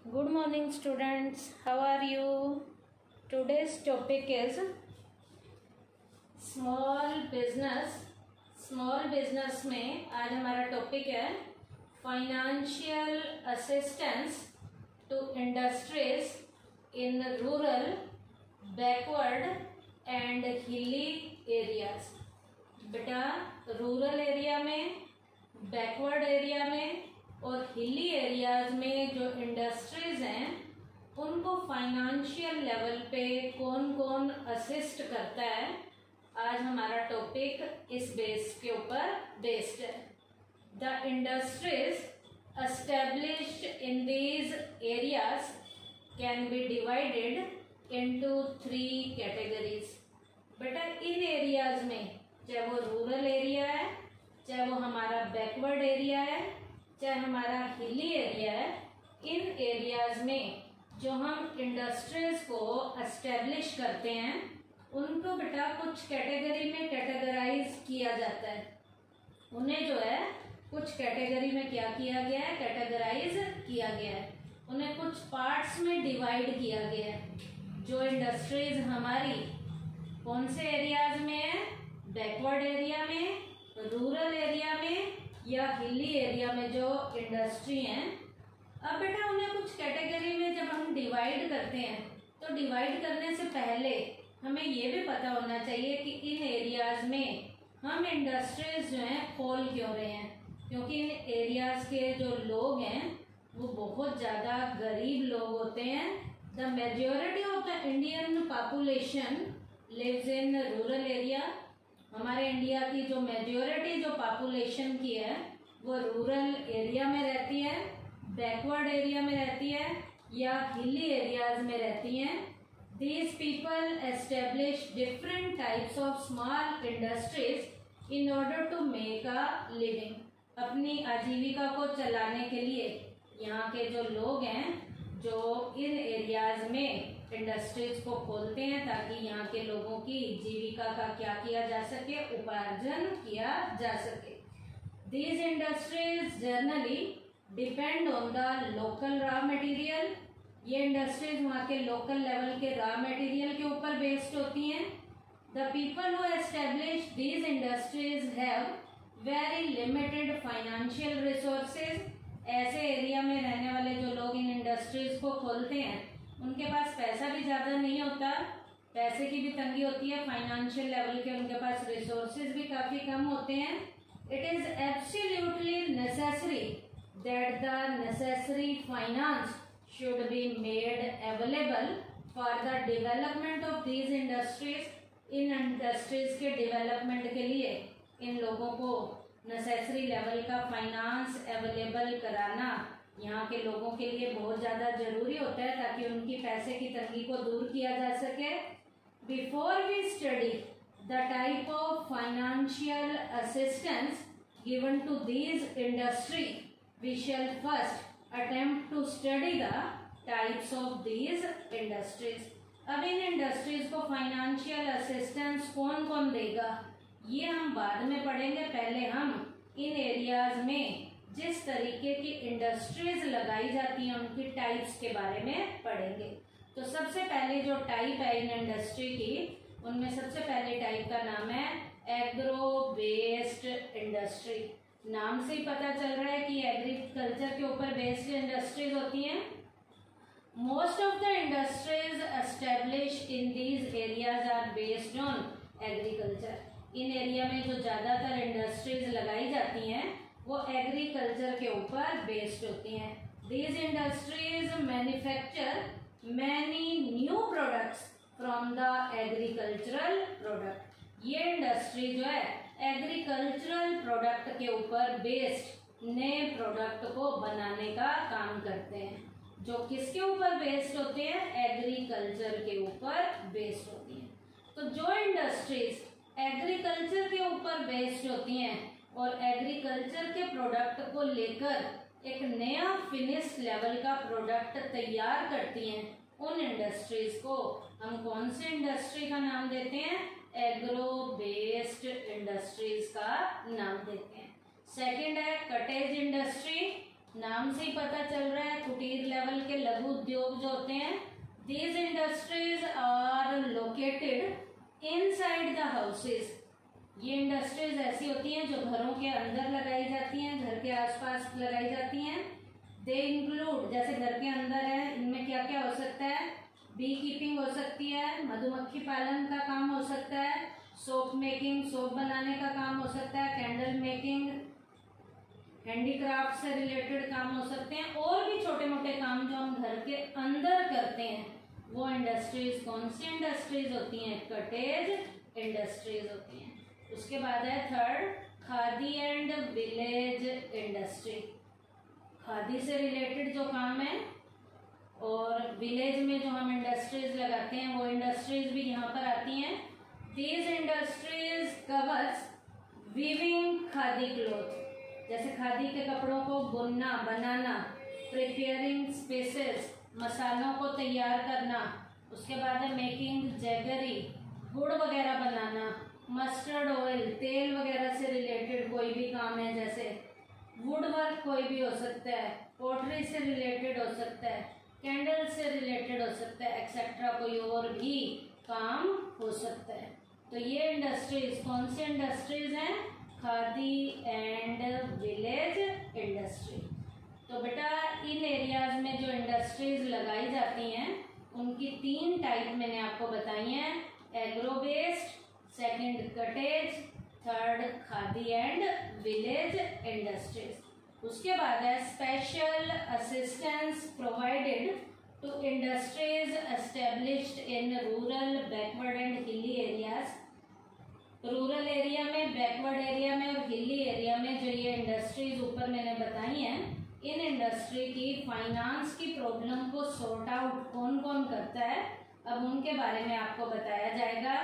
Good morning students, how are you? Today's topic is small business. Small business में आज हमारा topic है financial assistance to industries in rural, backward and hilly areas. बेटा rural area में, backward area में और hilly areas में जो इंडस्ट्रीज हैं उनको फाइनेंशियल लेवल पे कौन कौन असिस्ट करता है, आज हमारा टॉपिक इस बेस के ऊपर बेस्ड है। The industries established in these areas can be divided into 3 categories. बेटा इन एरियाज में, चाहे वो रूरल एरिया है, चाहे वो हमारा बैकवर्ड एरिया है, चाहे हमारा हिली एरिया है, इन एरियाज में जो हम इंडस्ट्रीज को एस्टेब्लिश करते हैं उनको बेटा कुछ कैटेगरी में कैटेगराइज किया जाता है। उन्हें जो है कुछ कैटेगरी में क्या किया गया है, कैटेगराइज किया गया है। उन्हें कुछ पार्ट्स में डिवाइड किया गया है। जो इंडस्ट्रीज हमारी कौन से एरियाज में है, बैकवर्ड एरिया में, रूरल एरिया में या हिली एरिया में जो इंडस्ट्री हैं, अब बेटा उन्हें कुछ कैटेगरी में जब हम डिवाइड करते हैं तो डिवाइड करने से पहले हमें ये भी पता होना चाहिए कि इन एरियाज में हम इंडस्ट्रीज जो हैं खोल क्यों रहे हैं, क्योंकि इन एरियाज के जो लोग हैं वो बहुत ज़्यादा गरीब लोग होते हैं। The majority of the Indian population lives in rural area. हमारे इंडिया की जो मेजॉरिटी जो पॉपुलेशन की है वो रूरल एरिया में रहती है, बैकवर्ड एरिया में रहती है या हिली एरियाज में रहती हैं। These people establish different types of small industries in order to make a living। अपनी आजीविका को चलाने के लिए यहाँ के जो लोग हैं जो इन एरियाज में इंडस्ट्रीज को खोलते हैं ताकि यहाँ के लोगों की जीविका का क्या किया जा सके, उपार्जन किया जा सके। These industries generally depend on the local raw material। ये इंडस्ट्रीज वहाँ के लोकल लेवल के रॉ मटेरियल के ऊपर बेस्ड होती हैं। The people who establish these industries have very limited financial resources. ऐसे एरिया में रहने वाले जो लोग इन इंडस्ट्रीज को खोलते हैं उनके पास पैसा भी ज़्यादा नहीं होता, पैसे की भी तंगी होती है, फाइनेंशियल लेवल के उनके पास रिसोर्सेज भी काफ़ी कम होते हैं। It is absolutely necessary that the necessary finance should be made available for the development of these industries। In industries के डेवलपमेंट के लिए इन लोगों को नेसेसरी लेवल का फाइनेंस अवेलेबल कराना यहाँ के लोगों के लिए बहुत ज़्यादा ज़रूरी होता है ताकि उनकी पैसे की तंगी को दूर किया जा सके। Before we study the type of financial assistance given to these industry we shall first attempt to study the types of these industries। अब इन इंडस्ट्रीज को फाइनेंशियल असिस्टेंस कौन कौन देगा ये हम बाद में पढ़ेंगे। पहले हम इन एरियाज में जिस तरीके की इंडस्ट्रीज लगाई जाती हैं उनकी टाइप्स के बारे में पढ़ेंगे। तो सबसे पहले जो टाइप है इन इंडस्ट्री की, उनमें सबसे पहले टाइप का नाम है एग्रो बेस्ड इंडस्ट्री। नाम से ही पता चल रहा है कि एग्रीकल्चर के ऊपर बेस्ड इंडस्ट्रीज होती हैं। Most of the industries establish in these areas are based on agriculture. इन एरिया में जो ज़्यादातर इंडस्ट्रीज लगाई जाती हैं वो एग्रीकल्चर के ऊपर बेस्ड होती हैं। These industries manufacture many new products from the agricultural product. ये इंडस्ट्री जो है एग्रीकल्चरल प्रोडक्ट के ऊपर बेस्ड नए प्रोडक्ट को बनाने का काम करते हैं। जो किसके ऊपर बेस्ड होते हैं, एग्रीकल्चर के ऊपर बेस्ड होती हैं। तो जो इंडस्ट्रीज एग्रीकल्चर के ऊपर बेस्ड होती हैं और एग्रीकल्चर के प्रोडक्ट को लेकर एक नया फिनिश लेवल का प्रोडक्ट तैयार करती हैं, उन इंडस्ट्रीज को हम कौन से इंडस्ट्री का नाम देते हैं, एग्रो बेस्ड इंडस्ट्रीज का नाम देते हैं। सेकंड है कटेज इंडस्ट्री। नाम से ही पता चल रहा है, कुटीर लेवल के लघु उद्योग जो होते हैं, these industries are located inside the houses. ये इंडस्ट्रीज ऐसी होती हैं जो घरों के अंदर लगाई जाती हैं, घर के आसपास लगाई जाती हैं। दे इंक्लूड, जैसे घर के अंदर है, इनमें क्या क्या हो सकता है, बी कीपिंग हो सकती है, मधुमक्खी पालन का काम हो सकता है, सोप मेकिंग, सोप बनाने का काम हो सकता है, कैंडल मेकिंग, हैंडीक्राफ्ट से रिलेटेड काम हो सकते हैं, और भी छोटे मोटे काम जो हम घर के अंदर करते हैं, वो इंडस्ट्रीज कौन सी इंडस्ट्रीज होती हैं, कटेज इंडस्ट्रीज होती हैं। उसके बाद है third, khadi and village industry. Khadi से रिलेटेड जो काम है और विलेज में जो हम इंडस्ट्रीज लगाते हैं, वो इंडस्ट्रीज भी यहाँ पर आती हैं। These industries covers weaving khadi cloth, जैसे खादी के कपड़ों को बुनना, बनाना, प्रिपेयरिंग स्पेसेस, मसालों को तैयार करना, उसके बाद है मेकिंग जैगरी, गुड़ वगैरह बनाना, मस्टर्ड ऑयल, तेल वगैरह से रिलेटेड कोई भी काम है, जैसे वुड वर्क कोई भी हो सकता है, पोट्री से रिलेटेड हो सकता है, कैंडल से रिलेटेड हो सकता है, एक्सेट्रा कोई और भी काम हो सकता है। तो ये इंडस्ट्रीज कौन सी इंडस्ट्रीज हैं, खादी एंड विलेज इंडस्ट्री। तो बेटा इन एरियाज में जो इंडस्ट्रीज लगाई जाती हैं उनकी 3 टाइप मैंने आपको बताई हैं, agro based, second cottage, third khadi and village industries. उसके बाद है special assistance provided to industries established in rural, backward and hilly areas. Rural area में, बैकवर्ड एरिया में और हिली एरिया में जो ये इंडस्ट्रीज ऊपर मैंने बताई हैं, इन इंडस्ट्री की फाइनेंस की प्रॉब्लम को सॉर्ट आउट कौन कौन करता है, अब उनके बारे में आपको बताया जाएगा।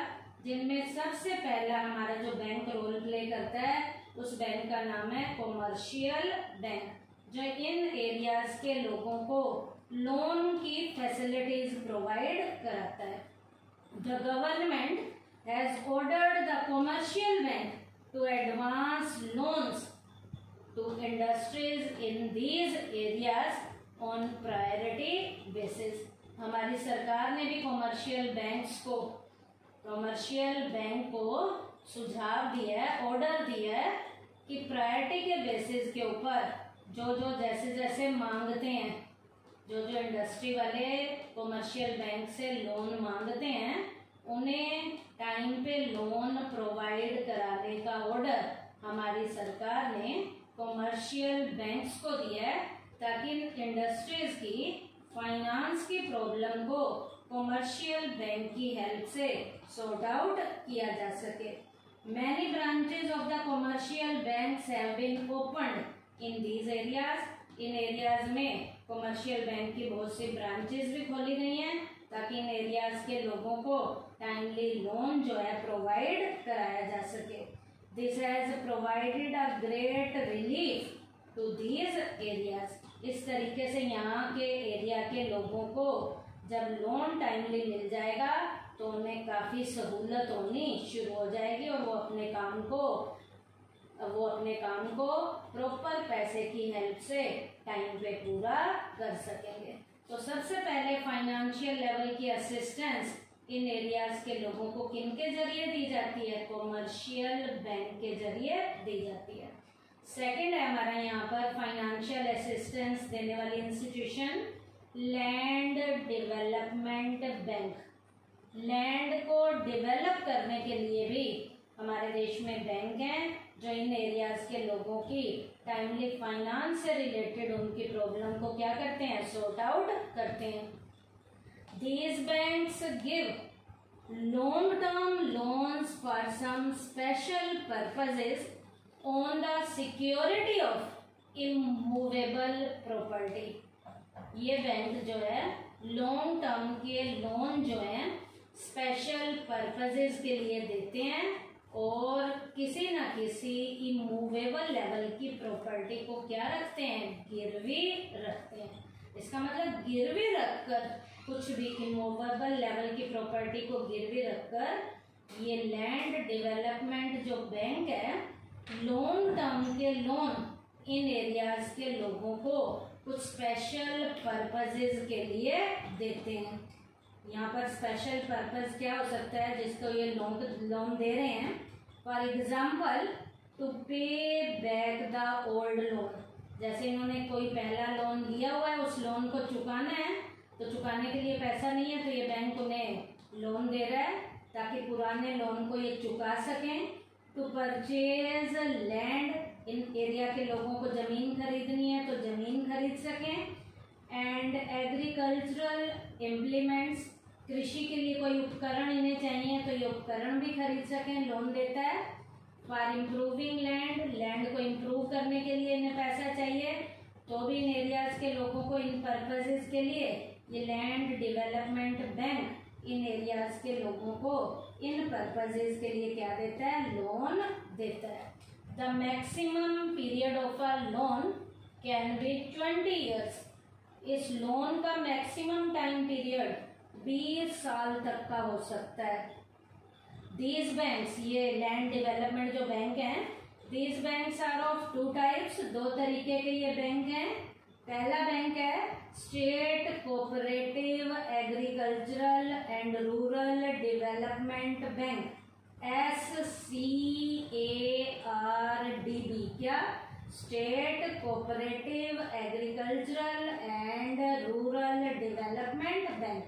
जिनमें सबसे पहला हमारा जो बैंक रोल प्ले करता है, उस बैंक का नाम है कॉमर्शियल बैंक, जो इन एरियाज के लोगों को लोन की फैसिलिटीज प्रोवाइड कराता है। The government has ordered the commercial bank to advance loans to industries in these areas on priority basis. हमारी सरकार ने भी कॉमर्शियल बैंक को सुझाव दिया है, ऑर्डर दिया है कि प्रायोरिटी के बेसिस के ऊपर जो जैसे जैसे मांगते हैं, जो इंडस्ट्री वाले कॉमर्शियल बैंक से लोन मांगते हैं, उन्हें टाइम पे लोन प्रोवाइड कराने का ऑर्डर हमारी सरकार ने कॉमर्शियल बैंक्स को दिया है, ताकि इंडस्ट्रीज की फाइनेंस की प्रॉब्लम को कॉमर्शियल बैंक की हेल्प से सॉर्ट आउट किया जा सके। Many branches of the commercial banks have been opened in these areas. इन एरियाज में कॉमर्शियल बैंक की बहुत सी ब्रांचेज भी खोली गई हैं, ताकि इन एरियाज के लोगों को टाइमली लोन जो है प्रोवाइड कराया जा सके। This has provided a great relief to these areas. इस तरीके से यहाँ के एरिया के लोगों को जब लोन टाइमली मिल जाएगा तो उन्हें काफ़ी सहूलत होनी शुरू हो जाएगी और वो अपने काम को प्रॉपर पैसे की हेल्प से टाइम पे पूरा कर सकेंगे। तो सबसे पहले फाइनेंशियल लेवल की असिस्टेंस इन एरियाज के लोगों को किन के जरिए दी जाती है, कॉमर्शियल बैंक के जरिए दी जाती है। सेकंड है हमारा यहाँ पर फाइनेंशियल असिस्टेंस देने वाली institution land development bank. Land को डेवलप करने के लिए भी हमारे देश में बैंक हैं, जो इन एरियाज के लोगों की टाइमली फाइनेंस से रिलेटेड उनकी प्रॉब्लम को क्या करते हैं, सॉर्ट आउट करते हैं। These banks give long-term loans for some special purposes on the security of immovable property. ये बैंक जो है लॉन्ग टर्म के लोन जो है स्पेशल पर्पसेस के लिए देते हैं और किसी न किसी इमूवेबल लेवल की प्रॉपर्टी को क्या रखते हैं, गिरवी रखते हैं। इसका मतलब गिरवी रखकर कुछ भी इमूवेबल लेवल की प्रॉपर्टी को गिरवी रखकर ये लैंड डेवलपमेंट जो बैंक है लॉन्ग टर्म के लोन इन एरियाज के लोगों को कुछ स्पेशल पर्पसेस के लिए देते हैं। यहाँ पर स्पेशल पर्पस क्या हो सकता है जिसको ये लोन दे रहे हैं? फॉर एग्जाम्पल, टू पे बैक द ओल्ड लोन। जैसे इन्होंने कोई पहला लोन लिया हुआ है, उस लोन को चुकाना है, तो चुकाने के लिए पैसा नहीं है, तो ये बैंक उन्हें लोन दे रहा है ताकि पुराने लोन को ये चुका सकें। टू परचेज लैंड, इन एरिया के लोगों को ज़मीन खरीदनी है तो ज़मीन खरीद सकें। एंड एग्रीकल्चरल इम्प्लीमेंट्स, कृषि के लिए कोई उपकरण इन्हें चाहिए तो ये उपकरण भी खरीद सकें, लोन देता है। फॉर इम्प्रूविंग लैंड, लैंड को इम्प्रूव करने के लिए इन्हें पैसा चाहिए, तो भी इन एरियाज के लोगों को इन पर्पसेस के लिए ये लैंड डेवलपमेंट बैंक इन एरियाज के लोगों को इन पर्पसेस के लिए क्या देता है? लोन देता है। The maximum period of a loan can be 20 years. इस लोन का मैक्सिमम टाइम पीरियड 20 साल तक का हो सकता है। दीज बैंक्स, ये लैंड डेवलपमेंट जो बैंक हैं, these banks are of two types, दो तरीके के ये बैंक हैं। पहला बैंक है state cooperative agricultural and rural development bank, SCARDB। क्या? State cooperative agricultural and rural development bank.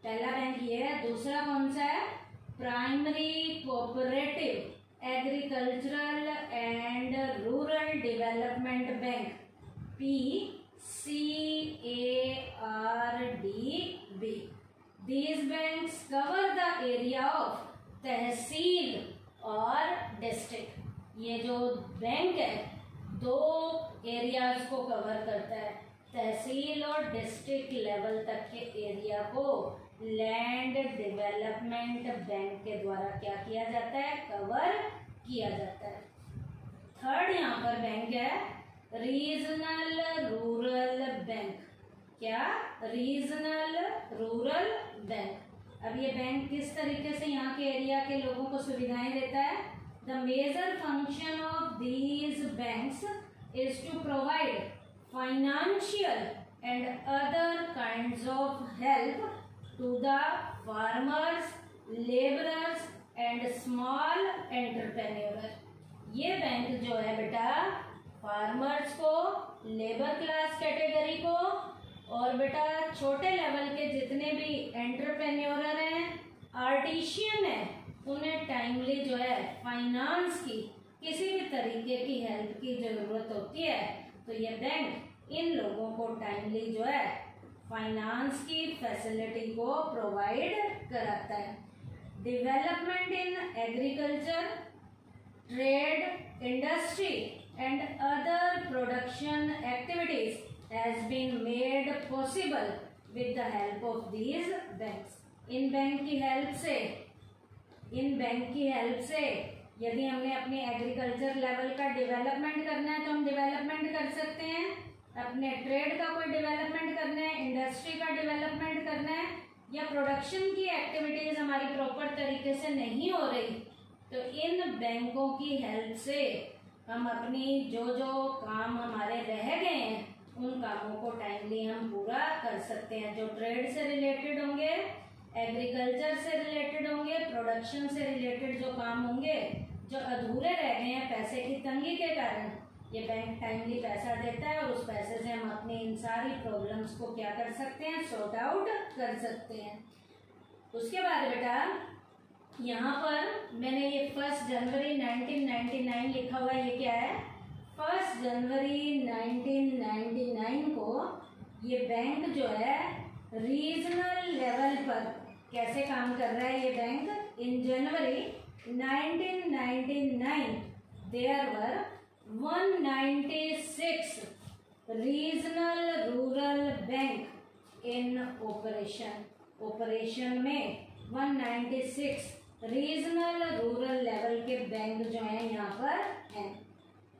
पहला बैंक ये है। दूसरा कौन सा है? Primary cooperative agricultural and rural development bank, PCARDB। These banks cover the area of तहसील और डिस्ट्रिक्ट। ये जो बैंक है दो एरियाज को कवर करता है, तहसील और डिस्ट्रिक्ट लेवल तक के एरिया को लैंड डेवलपमेंट बैंक के द्वारा क्या किया जाता है? कवर किया जाता है। थर्ड यहाँ पर बैंक है रीजनल रूरल बैंक। क्या? Regional rural bank. अब ये बैंक किस तरीके से यहाँ के एरिया के लोगों को सुविधाएं देता है? The major function of these banks is to provide financial and other kinds of help to the farmers, labourers and small entrepreneur. ये बैंक जो है बेटा फार्मर्स को, लेबर क्लास कैटेगरी को और बेटा छोटे लेवल के जितने भी एंटरप्रेन्योर हैं, आर्टिशियन है, उन्हें टाइमली जो है फाइनेंस की, किसी भी तरीके की हेल्प की ज़रूरत होती है तो ये बैंक इन लोगों को टाइमली जो है फाइनेंस की फैसिलिटी को प्रोवाइड कराता है। Development in agriculture, trade, industry and other production activities has been made possible with the help of these banks। In bank की हेल्प से यदि हमने अपनी एग्रीकल्चर लेवल का डेवलपमेंट करना है तो हम डेवलपमेंट कर सकते हैं। अपने ट्रेड का कोई डेवलपमेंट करना है, इंडस्ट्री का डेवलपमेंट करना है, या प्रोडक्शन की एक्टिविटीज हमारी प्रॉपर तरीके से नहीं हो रही तो इन बैंकों की हेल्प से हम अपनी जो काम हमारे रह गए हैं उन कामों को टाइमली हम पूरा कर सकते हैं। जो ट्रेड से रिलेटेड होंगे, एग्रीकल्चर से रिलेटेड होंगे, प्रोडक्शन से रिलेटेड जो काम होंगे, जो अधूरे रह गए हैं पैसे की तंगी के कारण, ये बैंक टाइमली पैसा देता है और उस पैसे से हम अपनी इन सारी प्रॉब्लम्स को क्या कर सकते हैं? सॉर्ट आउट कर सकते हैं। उसके बाद बेटा यहाँ पर मैंने ये 1 जनवरी 1999 लिखा हुआ है। ये क्या है? 1 जनवरी 1999 को ये बैंक जो है रीजनल लेवल पर कैसे काम कर रहा है? ये bank in January 1999 there were 196 regional rural bank in operation में 196 रीजनल रूरल लेवल के बैंक जो हैं यहाँ पर हैं।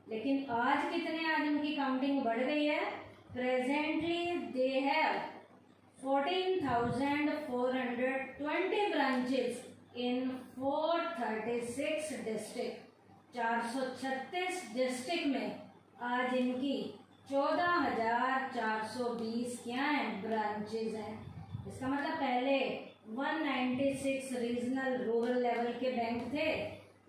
लेकिन आज कितने? आज उनकी काउंटिंग बढ़ गई है। Presently they have 14,420 branches in 436 district. 436 district में आज इनकी 14,420 क्या हैं, ब्रांचेज हैं। इसका मतलब पहले 196 रीजनल रूरल लेवल के बैंक थे,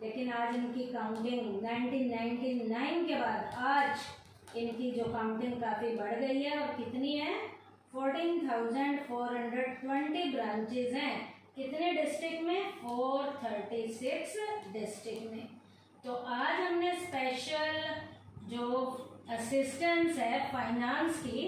लेकिन आज इनकी काउंटिंग 1999 के बाद आज इनकी जो काउंटिंग काफ़ी बढ़ गई है, और कितनी है, 14,420 ब्रांचेज हैं। कितने डिस्ट्रिक्ट में, 436 डिस्ट्रिक्ट में। तो आज हमने स्पेशल जो असिस्टेंस है फाइनेंस की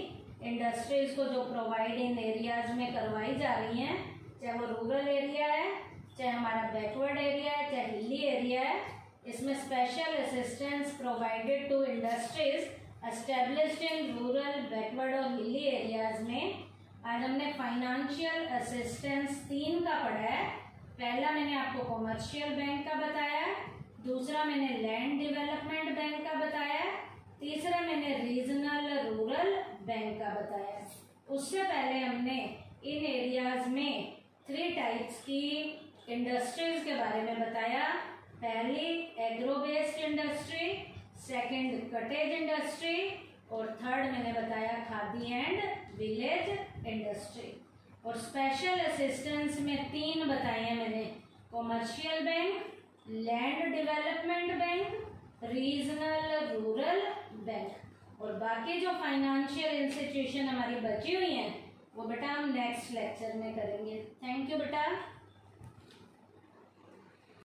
इंडस्ट्रीज को जो प्रोवाइड इन एरियाज में करवाई जा रही हैं, चाहे वो रूरल एरिया है, चाहे हमारा बैकवर्ड एरिया है, चाहे हिली एरिया है, इसमें special assistance provided to industries established in rural, backward और हिली एरियाज में आज हमने फाइनेंशियल असिस्टेंस 3 का पढ़ा है। पहला मैंने आपको कॉमर्शियल बैंक का बताया, दूसरा मैंने लैंड डेवलपमेंट बैंक का बताया, तीसरा मैंने रीजनल रूरल बैंक का बताया। उससे पहले हमने इन एरियाज में 3 टाइप्स की इंडस्ट्रीज के बारे में बताया। पहली agro based industry, second cottage industry, और थर्ड मैंने बताया खादी एंड विलेज इंडस्ट्री। और स्पेशल असिस्टेंस में 3 बताए हैं मैंने, commercial bank, land development bank, regional rural bank. और बाकी जो फाइनेंशियल इंस्टीट्यूशन हमारी बची हुई हैं वो बेटा हम नेक्स्ट लेक्चर में करेंगे। थैंक यू बेटा।